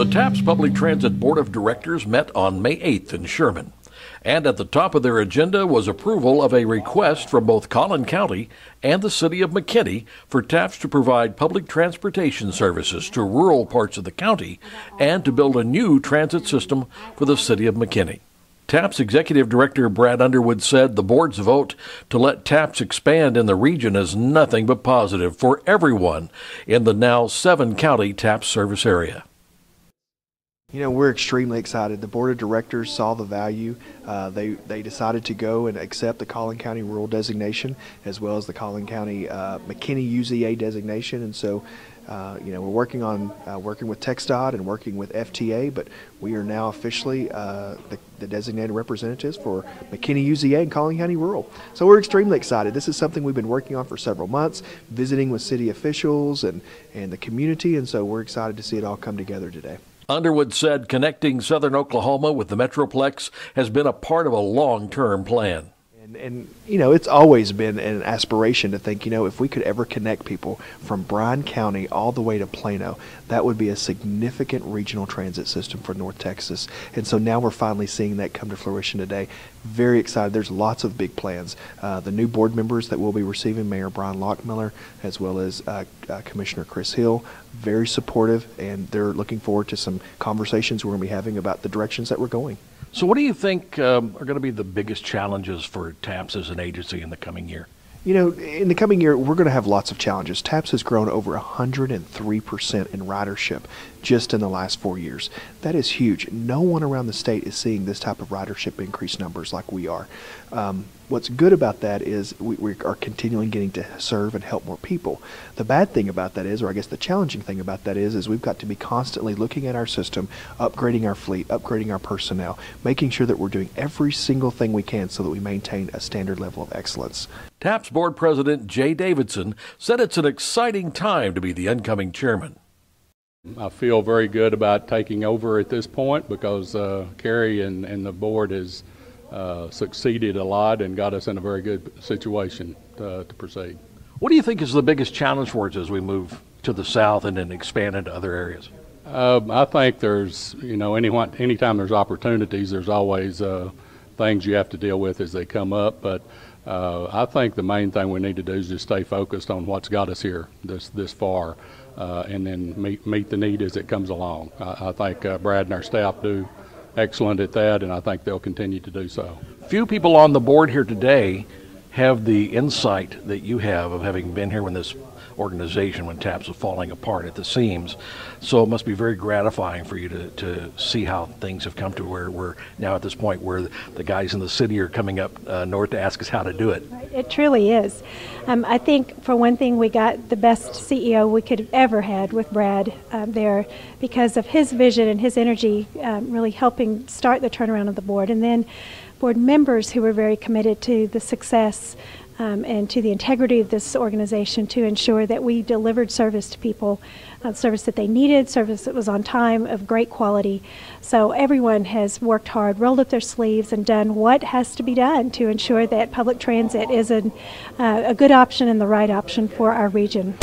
The TAPS Public Transit Board of Directors met on May 8th in Sherman. And at the top of their agenda was approval of a request from both Collin County and the city of McKinney for TAPS to provide public transportation services to rural parts of the county and to build a new transit system for the city of McKinney. TAPS Executive Director Brad Underwood said the board's vote to let TAPS expand in the region is nothing but positive for everyone in the now 7-county TAPS service area. You know, we're extremely excited. The board of directors saw the value. They decided to go and accept the Collin County rural designation as well as the Collin County McKinney UZA designation. And so, you know, we're working on working with TxDOT and working with FTA, but we are now officially the designated representatives for McKinney UZA and Collin County Rural. So we're extremely excited. This is something we've been working on for several months, visiting with city officials and the community, and so we're excited to see it all come together today. Underwood said connecting southern Oklahoma with the Metroplex has been a part of a long-term plan. And you know, it's always been an aspiration to think, you know, if we could ever connect people from Bryan County all the way to Plano, that would be a significant regional transit system for North Texas. And so now we're finally seeing that come to fruition today. Very excited. There's lots of big plans. The new board members that we'll be receiving, Mayor Brian Lockmiller, as well as Commissioner Chris Hill, very supportive, and they're looking forward to some conversations we're going to be having about the directions that we're going. So what do you think are going to be the biggest challenges for TAPS as an agency in the coming year? You know, in the coming year, we're going to have lots of challenges. TAPS has grown over 103% in ridership just in the last 4 years. That is huge. No one around the state is seeing this type of ridership increase numbers like we are. What's good about that is we are continually getting to serve and help more people. The bad thing about that is, or I guess the challenging thing about that is we've got to be constantly looking at our system, upgrading our fleet, upgrading our personnel, making sure that we're doing every single thing we can so that we maintain a standard level of excellence. TAPS Board President Jay Davidson said it's an exciting time to be the incoming chairman. I feel very good about taking over at this point because Carrie and the board has succeeded a lot and got us in a very good situation to proceed. What do you think is the biggest challenge for us as we move to the south and then expand into other areas? I think there's, you know, anytime there's opportunities, there's always things you have to deal with as they come up. But I think the main thing we need to do is just stay focused on what's got us here this far, and then meet the need as it comes along. I think Brad and our staff do excellent at that, and I think they'll continue to do so. Few people on the board here today have the insight that you have of having been here when this organization, when TAPS was falling apart at the seams. So it must be very gratifying for you to see how things have come to where we're now at this point where the guys in the city are coming up north to ask us how to do it. It truly is. I think for one thing, we got the best CEO we could have ever had with Brad there because of his vision and his energy really helping start the turnaround of the board. And then board members who were very committed to the success and to the integrity of this organization to ensure that we delivered service to people, service that they needed, service that was on time, of great quality. So everyone has worked hard, rolled up their sleeves, and done what has to be done to ensure that public transit is a good option and the right option for our region.